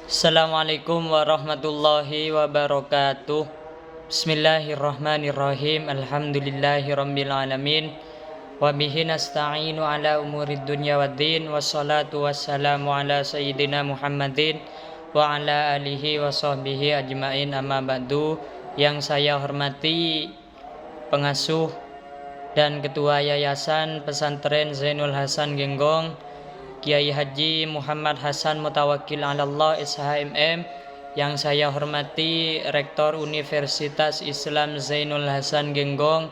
Assalamualaikum warahmatullahi wabarakatuh. Bismillahirrahmanirrahim. Alhamdulillahirabbil alamin. Wa bihi nasta'inu ala umurid dunya waddin. Wassalatu wassalamu ala sayyidina Muhammadin wa ala alihi wa sahbihi ajmain, amma ba'du. Yang saya hormati pengasuh dan ketua Yayasan Pesantren Zainul Hasan Genggong, Kiai Haji Muhammad Hasan Mutawakkil Allah SHMM. Yang saya hormati Rektor Universitas Islam Zainul Hasan Genggong,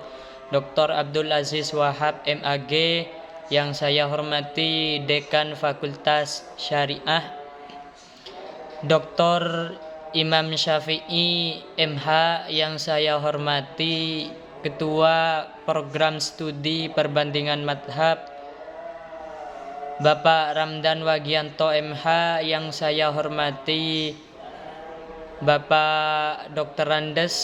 Dr. Abdul Aziz Wahab MAG. Yang saya hormati Dekan Fakultas Syariah, Dr. Imam Syafi'i MH. Yang saya hormati Ketua Program Studi Perbandingan Madhab, Bapak Ramdan Wagianto MH. Yang saya hormati Bapak Dr. Andes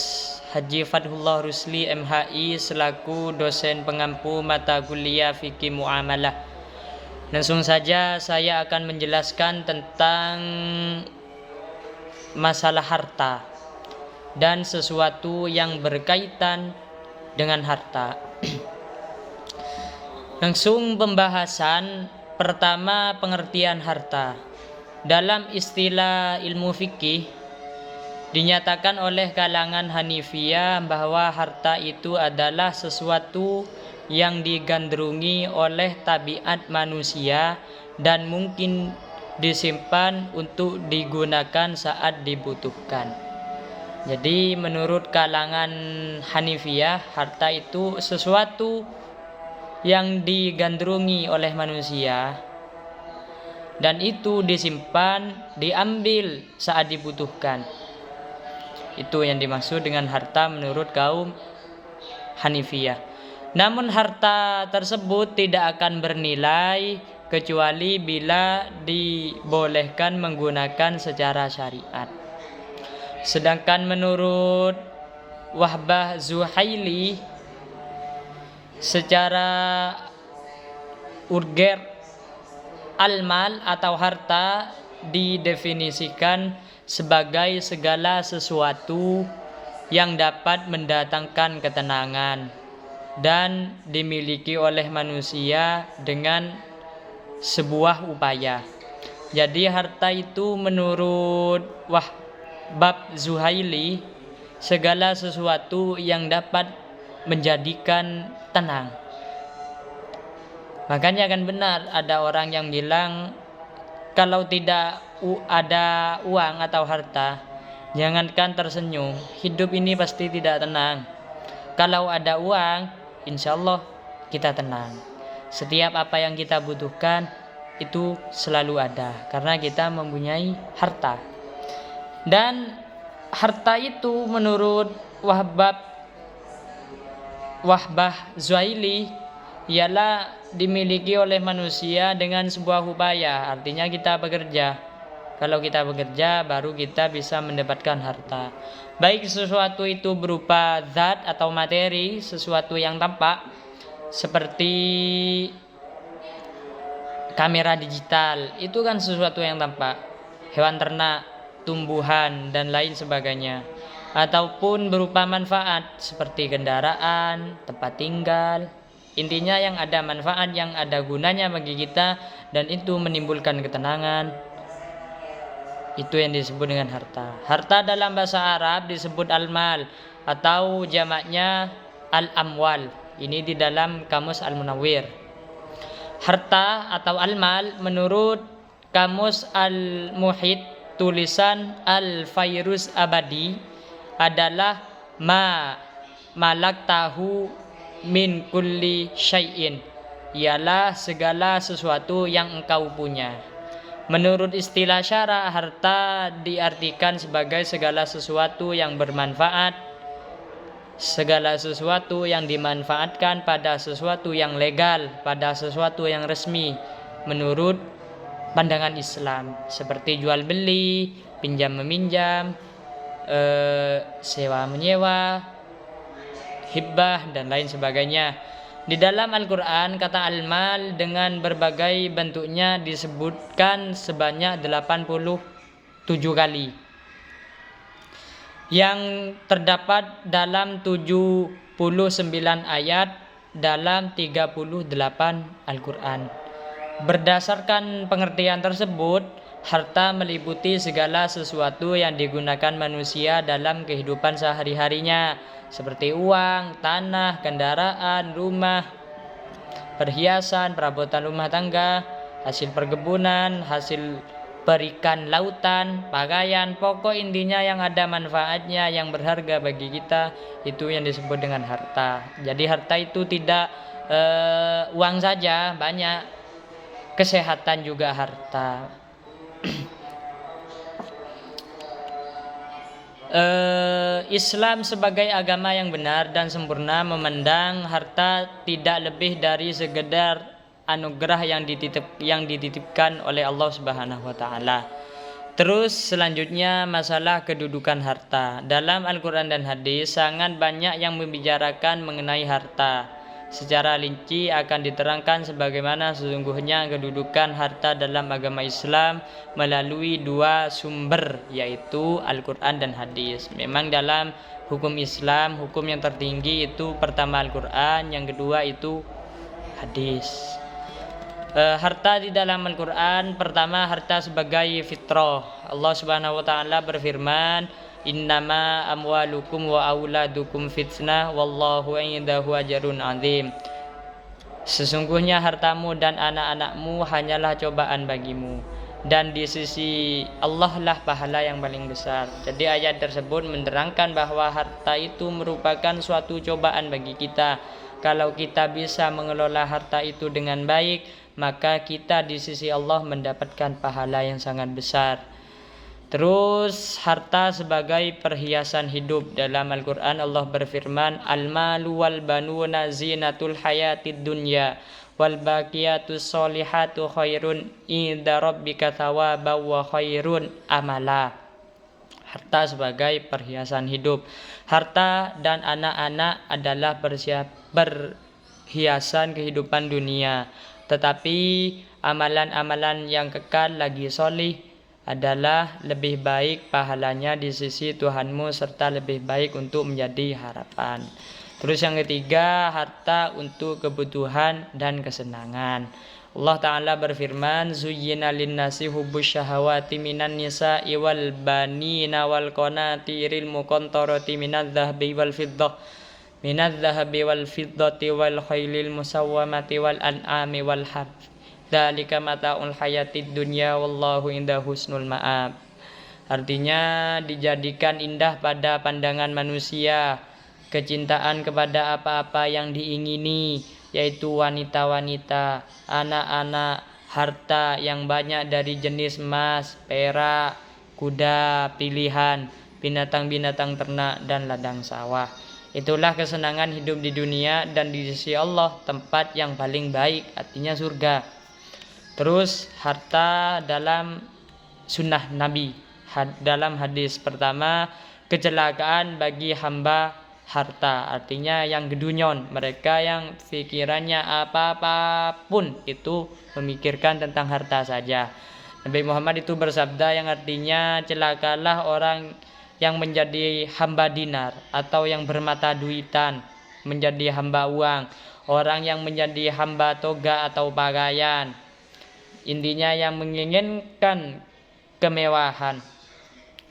Haji Fathullah Rusli MHI selaku dosen pengampu mata kuliah fikih muamalah. Langsung saja saya akan menjelaskan tentang masalah harta dan sesuatu yang berkaitan dengan harta. Langsung pembahasan. Pertama, pengertian harta. Dalam istilah ilmu fikih dinyatakan oleh kalangan Hanifiyah bahwa harta itu adalah sesuatu yang digandrungi oleh tabiat manusia dan mungkin disimpan untuk digunakan saat dibutuhkan. Jadi menurut kalangan Hanifiyah, harta itu sesuatu yang digandrungi oleh manusia dan itu disimpan, diambil saat dibutuhkan. Itu yang dimaksud dengan harta menurut kaum Hanifiyah. Namun harta tersebut tidak akan bernilai kecuali bila dibolehkan menggunakan secara syariat. Sedangkan menurut Wahbah Zuhaili, secara urger, al-mal atau harta didefinisikan sebagai segala sesuatu yang dapat mendatangkan ketenangan dan dimiliki oleh manusia dengan sebuah upaya. Jadi harta itu menurut Wahbah Zuhaili segala sesuatu yang dapat menjadikan tenang. Makanya kan benar ada orang yang bilang kalau tidak ada uang atau harta, jangankan tersenyum, hidup ini pasti tidak tenang. Kalau ada uang, insya Allah kita tenang. Setiap apa yang kita butuhkan itu selalu ada karena kita mempunyai harta. Dan harta itu menurut Wahbah Zuhaili ialah dimiliki oleh manusia dengan sebuah upaya. Artinya kita bekerja. Kalau kita bekerja baru kita bisa mendapatkan harta. Baik sesuatu itu berupa zat atau materi, sesuatu yang tampak seperti kamera digital, itu kan sesuatu yang tampak. Hewan ternak, tumbuhan dan lain sebagainya. Ataupun berupa manfaat seperti kendaraan, tempat tinggal. Intinya yang ada manfaat, yang ada gunanya bagi kita dan itu menimbulkan ketenangan. Itu yang disebut dengan harta. Harta dalam bahasa Arab disebut al-mal atau jamaknya al-amwal. Ini di dalam Kamus Al-Munawwir. Harta atau al-mal menurut Kamus Al-Muhit tulisan Al-Fairuz Abadi adalah malak tahu min kulli syai'in, ialah segala sesuatu yang engkau punya. Menurut istilah syara, harta diartikan sebagai segala sesuatu yang bermanfaat, segala sesuatu yang dimanfaatkan pada sesuatu yang legal, pada sesuatu yang resmi menurut pandangan Islam, seperti jual beli, pinjam meminjam, sewa menyewa, hibah dan lain sebagainya. Di dalam Al-Quran kata al-mal dengan berbagai bentuknya disebutkan sebanyak 80 7 kali, yang terdapat dalam 79 ayat dalam 38 Al-Quran. Berdasarkan pengertian tersebut, harta meliputi segala sesuatu yang digunakan manusia dalam kehidupan sehari-harinya, seperti uang, tanah, kendaraan, rumah, perhiasan, perabotan rumah tangga, hasil perkebunan, hasil perikan lautan, pakaian, pokok intinya yang ada manfaatnya, yang berharga bagi kita, itu yang disebut dengan harta. Jadi harta itu tidak uang saja, banyak, kesehatan juga harta. Islam sebagai agama yang benar dan sempurna memandang harta tidak lebih dari sekedar anugerah yang dititipkan oleh Allah Subhanahu wa taala. Terus selanjutnya masalah kedudukan harta. Dalam Al-Quran dan hadis sangat banyak yang membicarakan mengenai harta. Secara rinci akan diterangkan sebagaimana sesungguhnya kedudukan harta dalam agama Islam melalui 2 sumber, yaitu Al-Quran dan hadis. Memang dalam hukum Islam, hukum yang tertinggi itu pertama Al-Quran, yang kedua itu hadis. Harta di dalam Al-Quran, pertama harta sebagai fitrah. Allah Subhanahu wa taala berfirman, innama amwalukum wa auladukum fitnah wallahu indahu ajrun azim. Sesungguhnya hartamu dan anak-anakmu hanyalah cobaan bagimu, dan di sisi Allah lah pahala yang paling besar. Jadi ayat tersebut menerangkan bahwa harta itu merupakan suatu cobaan bagi kita. Kalau kita bisa mengelola harta itu dengan baik, maka kita di sisi Allah mendapatkan pahala yang sangat besar. Terus harta sebagai perhiasan hidup. Dalam Al-Quran Allah berfirman, al-malu wal banuna zinatul hayatid dunya wal baqiyatus solihatu khairun inda rabbika thawaban wa khairun amala. Harta sebagai perhiasan hidup. Harta dan anak-anak adalah perhiasan kehidupan dunia. Tetapi amalan-amalan yang kekal lagi solih adalah lebih baik pahalanya di sisi Tuhanmu, serta lebih baik untuk menjadi harapan. Terus yang ketiga, harta untuk kebutuhan dan kesenangan. Allah Ta'ala berfirman, zuyyina linnasi hubbus syahawati minan nisa'i wal banina wal qanatiril muqantarati minadz zahabi wal fiddah wal khailil musawwamati wal an'ami wal harth. Dzalika mata'ul hayatid dunya wallahu indahu husnul ma'ab. Artinya dijadikan indah pada pandangan manusia kecintaan kepada apa-apa yang diingini, yaitu wanita-wanita, anak-anak, harta yang banyak dari jenis emas, perak, kuda pilihan, binatang-binatang ternak, dan ladang sawah. Itulah kesenangan hidup di dunia dan di sisi Allah tempat yang paling baik, artinya surga. Terus harta dalam sunnah Nabi. Dalam hadis pertama, kecelakaan bagi hamba harta, artinya yang gedunyon, mereka yang pikirannya apapun itu memikirkan tentang harta saja. Nabi Muhammad itu bersabda yang artinya, celakalah orang yang menjadi hamba dinar atau yang bermata duitan, menjadi hamba uang, orang yang menjadi hamba toga atau pakaian, intinya yang menginginkan kemewahan,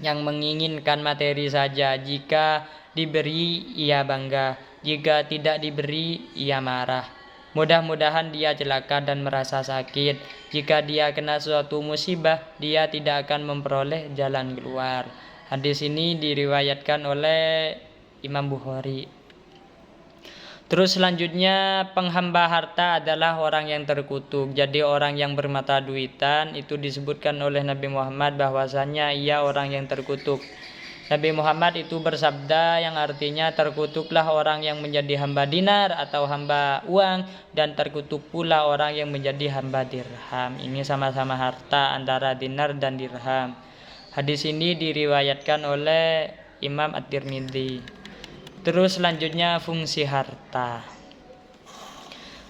yang menginginkan materi saja. Jika diberi ia bangga, jika tidak diberi ia marah. Mudah-mudahan dia celaka dan merasa sakit. Jika dia kena suatu musibah, dia tidak akan memperoleh jalan keluar. Hadis ini diriwayatkan oleh Imam Bukhari. Terus selanjutnya, penghamba harta adalah orang yang terkutuk. Jadi orang yang bermata duitan itu disebutkan oleh Nabi Muhammad bahwasanya ia orang yang terkutuk. Nabi Muhammad itu bersabda yang artinya, terkutuklah orang yang menjadi hamba dinar atau hamba uang, dan terkutuk pula orang yang menjadi hamba dirham. Ini sama-sama harta antara dinar dan dirham. Hadis ini diriwayatkan oleh Imam At-Tirmidzi. Terus selanjutnya, fungsi harta.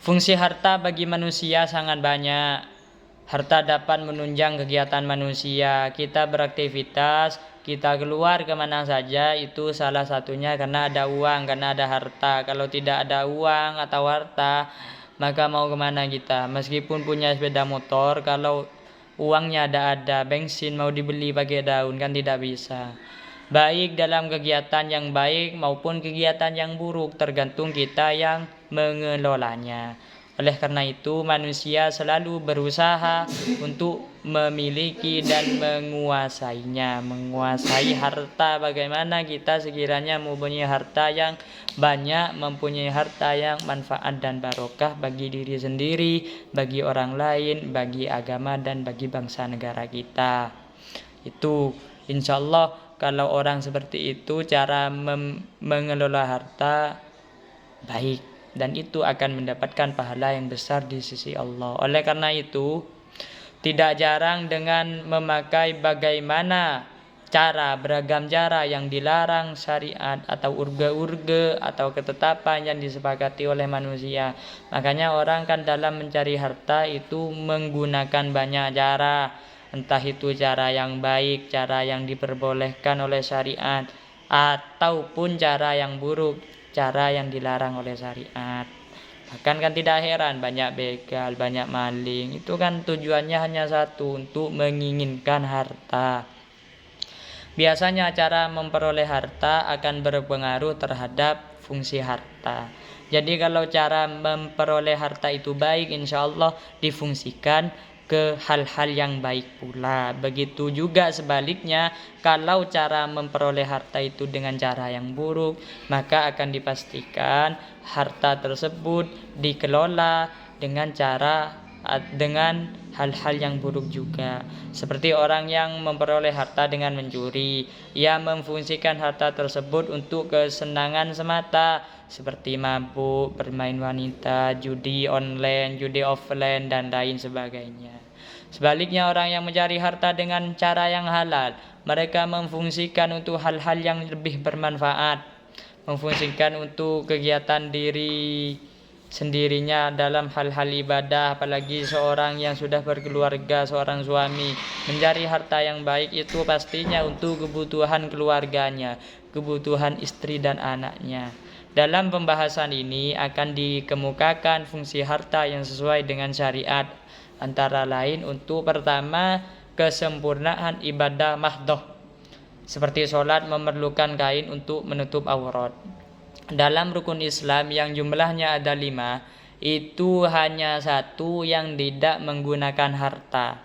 Fungsi harta bagi manusia sangat banyak. Harta dapat menunjang kegiatan manusia. Kita beraktivitas, kita keluar kemana saja, itu salah satunya karena ada uang, karena ada harta. Kalau tidak ada uang atau harta, maka mau kemana kita? Meskipun punya sepeda motor, kalau uangnya ada, bensin mau dibeli pakai daun kan tidak bisa. Baik dalam kegiatan yang baik maupun kegiatan yang buruk, tergantung kita yang mengelolanya. Oleh karena itu, manusia selalu berusaha untuk memiliki dan menguasainya, menguasai harta. Bagaimana kita sekiranya mempunyai harta yang banyak, mempunyai harta yang manfaat dan barokah bagi diri sendiri, bagi orang lain, bagi agama dan bagi bangsa negara kita. Itu insya Allah kalau orang seperti itu cara mengelola harta baik, dan itu akan mendapatkan pahala yang besar di sisi Allah. Oleh karena itu, tidak jarang dengan memakai beragam cara yang dilarang syariat atau urge-urge atau ketetapan yang disepakati oleh manusia. Makanya orang kan dalam mencari harta itu menggunakan banyak cara, entah itu cara yang baik, cara yang diperbolehkan oleh syariat, ataupun cara yang buruk, cara yang dilarang oleh syariat. Bahkan kan tidak heran banyak begal, banyak maling. Itu kan tujuannya hanya satu, untuk menginginkan harta. Biasanya cara memperoleh harta akan berpengaruh terhadap fungsi harta. Jadi kalau cara memperoleh harta itu baik, insya Allah difungsikan ke hal-hal yang baik pula. Begitu juga sebaliknya, kalau cara memperoleh harta itu dengan cara yang buruk, maka akan dipastikan harta tersebut dikelola dengan hal-hal yang buruk juga. Seperti orang yang memperoleh harta dengan mencuri, ia memfungsikan harta tersebut untuk kesenangan semata, seperti mabuk, bermain wanita, judi online, judi offline, dan lain sebagainya. Sebaliknya, orang yang mencari harta dengan cara yang halal, mereka memfungsikan untuk hal-hal yang lebih bermanfaat, memfungsikan untuk kegiatan diri sendirinya dalam hal-hal ibadah. Apalagi seorang yang sudah berkeluarga, seorang suami mencari harta yang baik itu pastinya untuk kebutuhan keluarganya, kebutuhan istri dan anaknya. Dalam pembahasan ini akan dikemukakan fungsi harta yang sesuai dengan syariat, antara lain untuk pertama, kesempurnaan ibadah mahdoh. Seperti sholat memerlukan kain untuk menutup aurat. Dalam rukun Islam yang jumlahnya ada 5, itu hanya satu yang tidak menggunakan harta.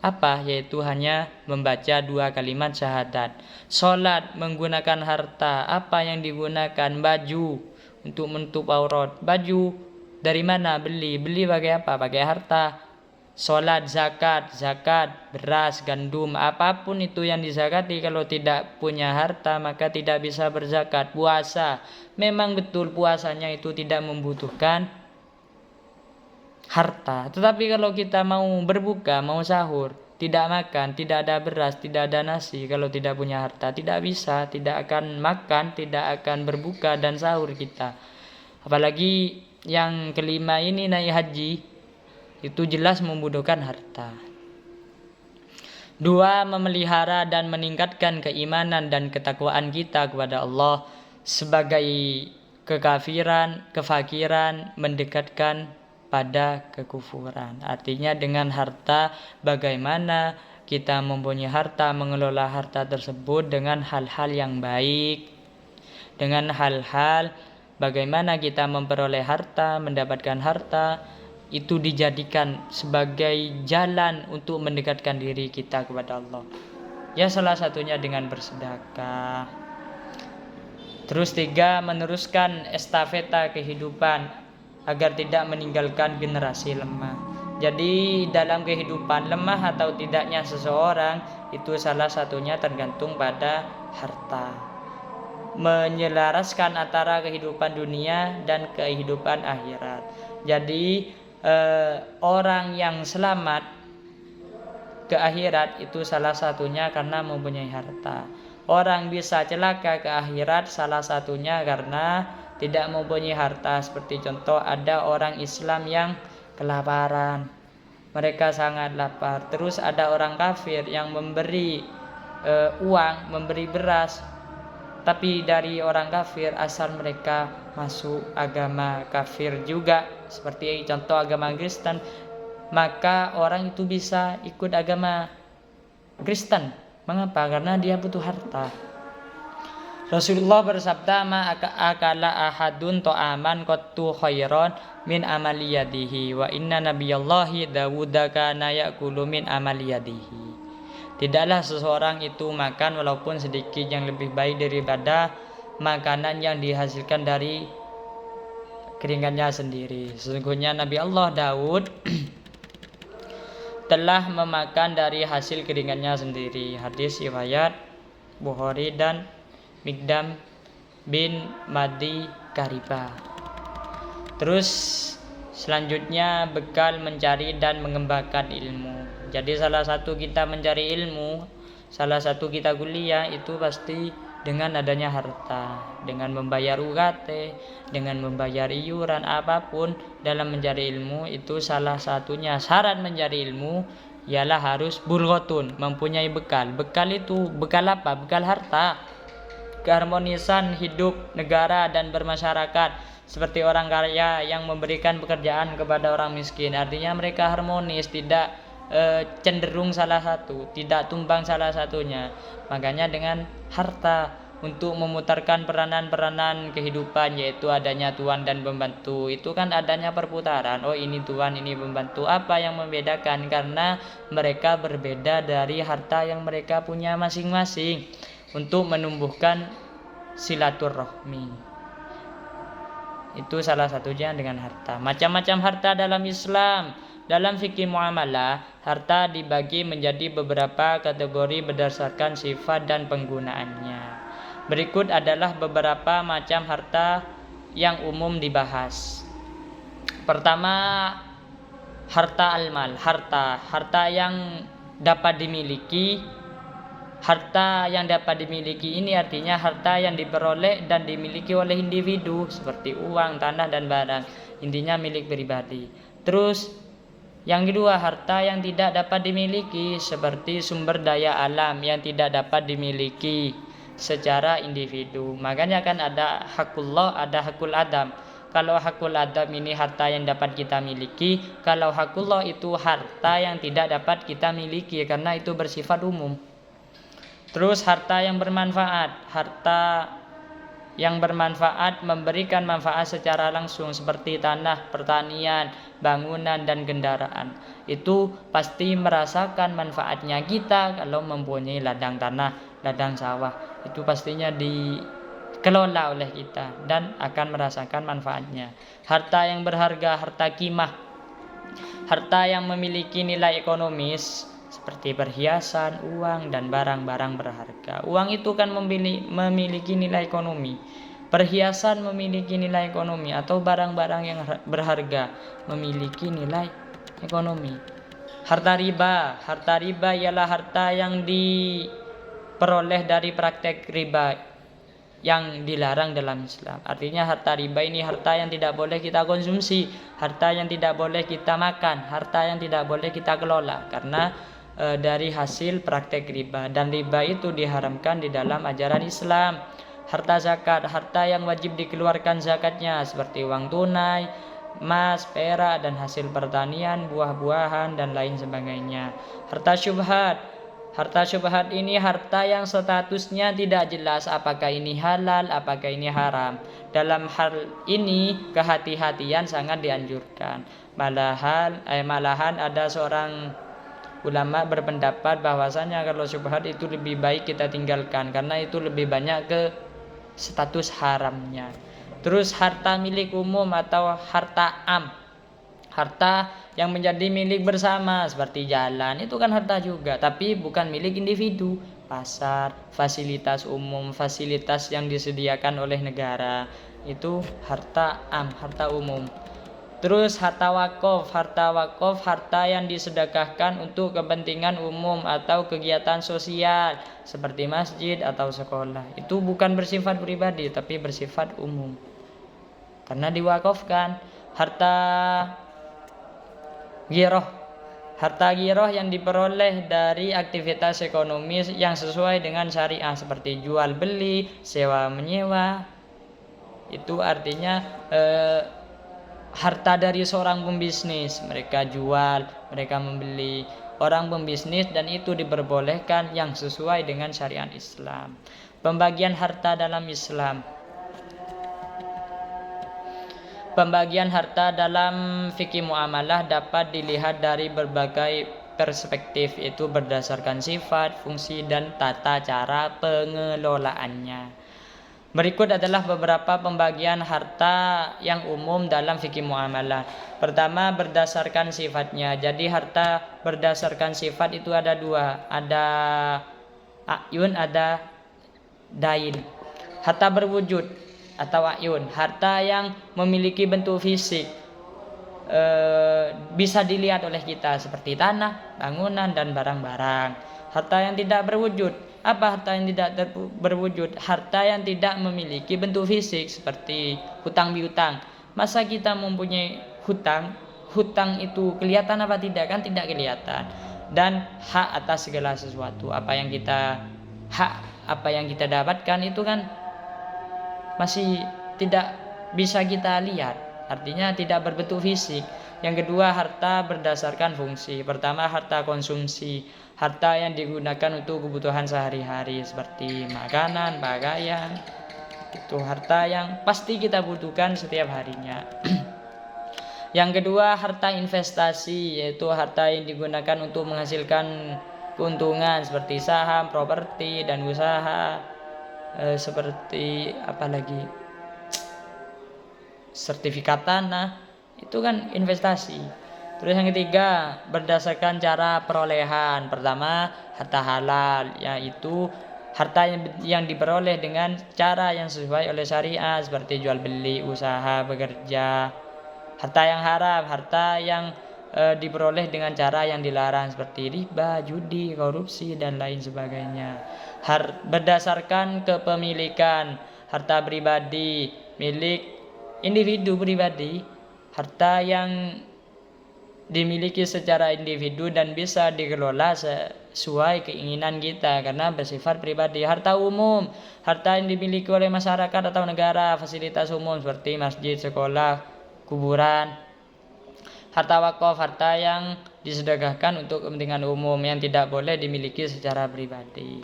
Apa? Yaitu hanya membaca 2 kalimat syahadat. Sholat menggunakan harta. Apa yang digunakan? Baju untuk menutup aurat. Baju dari mana? Beli pakai apa? Pakai harta. Sholat, zakat, beras, gandum, apapun itu yang dizakati, kalau tidak punya harta maka tidak bisa berzakat. Puasa, memang betul puasanya itu tidak membutuhkan harta, tetapi kalau kita mau berbuka, mau sahur, tidak makan, tidak ada beras, tidak ada nasi, kalau tidak punya harta tidak bisa, tidak akan makan, tidak akan berbuka dan sahur kita. Apalagi yang kelima ini, naik haji, itu jelas membutuhkan harta. 2, memelihara dan meningkatkan keimanan dan ketakwaan kita kepada Allah. Sebagai kefakiran mendekatkan pada kekufuran. Artinya dengan harta, bagaimana kita mempunyai harta, mengelola harta tersebut dengan hal-hal yang baik, dengan hal-hal bagaimana kita memperoleh harta, mendapatkan harta, itu dijadikan sebagai jalan untuk mendekatkan diri kita kepada Allah. Ya, salah satunya dengan bersedekah. Terus 3, meneruskan estafeta kehidupan agar tidak meninggalkan generasi lemah. Jadi dalam kehidupan, lemah atau tidaknya seseorang itu salah satunya tergantung pada harta. Menyelaraskan antara kehidupan dunia dan kehidupan akhirat. Jadi orang yang selamat ke akhirat itu salah satunya karena mempunyai harta. Orang bisa celaka ke akhirat salah satunya karena tidak mempunyai harta. Seperti contoh, ada orang Islam yang kelaparan, mereka sangat lapar. Terus ada orang kafir yang memberi uang, memberi beras, tapi dari orang kafir asal mereka masuk agama kafir juga, seperti contoh agama Kristen, maka orang itu bisa ikut agama Kristen. Mengapa? Karena dia butuh harta. Rasulullah bersabda, ma akala ahadun to'aman qattu khairan min amaliyadihi wa inna nabiyallahi Dawuda kana ya'kulu min amaliyadihi. Tidaklah seseorang itu makan walaupun sedikit yang lebih baik daripada makanan yang dihasilkan dari keringatnya sendiri. Sesungguhnya Nabi Allah Daud telah memakan dari hasil keringatnya sendiri. Hadis riwayat Bukhari dan Mikdam bin Madi Kariba. Terus selanjutnya bekal mencari dan mengembangkan ilmu. Jadi salah satu kita mencari ilmu, salah satu kita kuliah itu pasti dengan adanya harta, dengan membayar UKT, dengan membayar iuran apapun dalam mencari ilmu. Itu salah satunya syarat mencari ilmu ialah harus bulghatun, mempunyai bekal. Bekal itu bekal apa? Bekal harta. Keharmonisan hidup negara dan bermasyarakat, seperti orang kaya yang memberikan pekerjaan kepada orang miskin. Artinya mereka harmonis, tidak cenderung salah satu, tidak tumbang salah satunya. Makanya dengan harta untuk memutarkan peranan-peranan kehidupan, yaitu adanya tuan dan pembantu. Itu kan adanya perputaran. Oh, ini tuan, ini pembantu. Apa yang membedakan? Karena mereka berbeda dari harta yang mereka punya masing-masing, untuk menumbuhkan silaturahmi. Itu salah satunya dengan harta. Macam-macam harta dalam Islam. Dalam fikih muamalah, harta dibagi menjadi beberapa kategori berdasarkan sifat dan penggunaannya. Berikut adalah beberapa macam harta yang umum dibahas. Pertama, harta al-mal, harta yang dapat dimiliki. Harta yang dapat dimiliki ini artinya harta yang diperoleh dan dimiliki oleh individu, seperti uang, tanah, dan barang. Intinya milik pribadi. Terus yang kedua, harta yang tidak dapat dimiliki, seperti sumber daya alam yang tidak dapat dimiliki secara individu. Makanya kan ada hakullah, ada hakul adam. Kalau hakul adam ini harta yang dapat kita miliki, kalau hakullah itu harta yang tidak dapat kita miliki karena itu bersifat umum. Terus harta yang bermanfaat. Harta yang bermanfaat memberikan manfaat secara langsung, seperti tanah, pertanian, bangunan, dan kendaraan. Itu pasti merasakan manfaatnya kita kalau mempunyai ladang tanah, ladang sawah. Itu pastinya dikelola oleh kita dan akan merasakan manfaatnya. Harta yang berharga, harta kimah. Harta yang memiliki nilai ekonomis, seperti perhiasan, uang, dan barang-barang berharga. Uang itu kan memiliki nilai ekonomi. Perhiasan memiliki nilai ekonomi, atau barang-barang yang berharga memiliki nilai ekonomi. Harta riba ialah harta yang diperoleh dari praktek riba yang dilarang dalam Islam. Artinya harta riba ini harta yang tidak boleh kita konsumsi, harta yang tidak boleh kita makan, harta yang tidak boleh kita kelola karena dari hasil praktek riba, dan riba itu diharamkan di dalam ajaran Islam. Harta zakat, harta yang wajib dikeluarkan zakatnya, seperti uang tunai, emas, perak, dan hasil pertanian, buah-buahan, dan lain sebagainya. Harta syubhat ini harta yang statusnya tidak jelas apakah ini halal, apakah ini haram. Dalam hal ini kehati-hatian sangat dianjurkan. Malahan ada seorang ulama berpendapat bahwasanya kalau syubhat itu lebih baik kita tinggalkan karena itu lebih banyak ke status haramnya. Terus harta milik umum atau harta am, harta yang menjadi milik bersama, seperti jalan, itu kan harta juga tapi bukan milik individu. Pasar, fasilitas umum, fasilitas yang disediakan oleh negara, itu harta am, harta umum. Terus harta wakaf, harta yang disedekahkan untuk kepentingan umum atau kegiatan sosial seperti masjid atau sekolah. Itu bukan bersifat pribadi tapi bersifat umum karena diwakafkan. Harta giroh, Harta giroh yang diperoleh dari aktivitas ekonomi yang sesuai dengan syariah seperti jual beli, sewa menyewa. Itu artinya harta dari seorang pembisnis. Mereka jual, mereka membeli. Orang pembisnis dan itu diperbolehkan yang sesuai dengan syariat Islam. Pembagian harta dalam Islam. Pembagian harta dalam fikih muamalah dapat dilihat dari berbagai perspektif, yaitu berdasarkan sifat, fungsi, dan tata cara pengelolaannya. Berikut adalah beberapa pembagian harta yang umum dalam fikih muamalah. Pertama, berdasarkan sifatnya. Jadi harta berdasarkan sifat itu ada dua. Ada ayun, ada dain. Harta berwujud atau ayun, harta yang memiliki bentuk fisik, bisa dilihat oleh kita seperti tanah, bangunan, dan barang-barang. Harta yang tidak berwujud. Apa harta yang tidak berwujud? Harta yang tidak memiliki bentuk fisik seperti hutang piutang. Masa kita mempunyai hutang itu kelihatan apa tidak? Kan tidak kelihatan. Dan hak atas segala sesuatu, apa yang kita dapatkan itu kan masih tidak bisa kita lihat, artinya tidak berbentuk fisik. Yang kedua, harta berdasarkan fungsi. Pertama, harta konsumsi, harta yang digunakan untuk kebutuhan sehari-hari seperti makanan, pakaian. Itu harta yang pasti kita butuhkan setiap harinya. Yang kedua, harta investasi, yaitu harta yang digunakan untuk menghasilkan keuntungan seperti saham, properti, dan usaha. Seperti apalagi sertifikat tanah, itu kan investasi. Terus yang ketiga, berdasarkan cara perolehan. Pertama, harta halal, yaitu harta yang diperoleh dengan cara yang sesuai oleh syariat seperti jual beli, usaha, bekerja. Harta yang haram, harta yang diperoleh dengan cara yang dilarang seperti riba, judi, korupsi, dan lain sebagainya. Berdasarkan kepemilikan, harta pribadi milik individu pribadi, harta yang dimiliki secara individu dan bisa dikelola sesuai keinginan kita karena bersifat pribadi. Harta umum, harta yang dimiliki oleh masyarakat atau negara, fasilitas umum seperti masjid, sekolah, kuburan. Harta wakaf, harta yang disedekahkan untuk kepentingan umum yang tidak boleh dimiliki secara pribadi.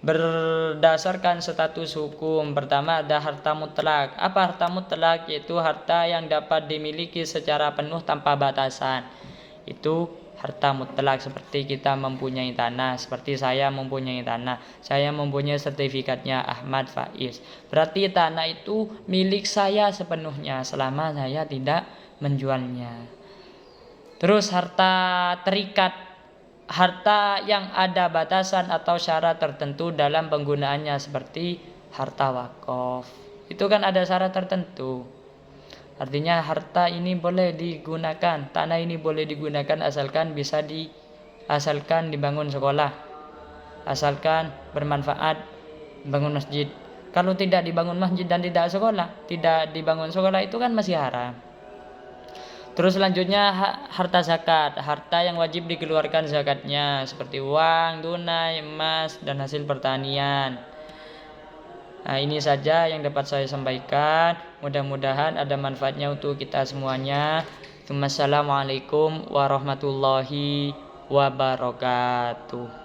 Berdasarkan status hukum, pertama ada harta mutlak. Apa harta mutlak? Yaitu harta yang dapat dimiliki secara penuh tanpa batasan. Itu harta mutlak, seperti kita mempunyai tanah, seperti saya mempunyai tanah. Saya mempunyai sertifikatnya Ahmad Faiz. Berarti tanah itu milik saya sepenuhnya selama saya tidak menjualnya. Terus harta terikat, harta yang ada batasan atau syarat tertentu dalam penggunaannya seperti harta wakaf. Itu kan ada syarat tertentu. Artinya harta ini boleh digunakan, tanah ini boleh digunakan asalkan dibangun sekolah, asalkan bermanfaat bangun masjid. Kalau tidak dibangun masjid dan tidak dibangun sekolah itu kan masih haram. Terus selanjutnya harta zakat, harta yang wajib dikeluarkan zakatnya seperti uang, tunai, emas, dan hasil pertanian. Nah, ini saja yang dapat saya sampaikan. Mudah-mudahan ada manfaatnya untuk kita semuanya. Assalamualaikum warahmatullahi wabarakatuh.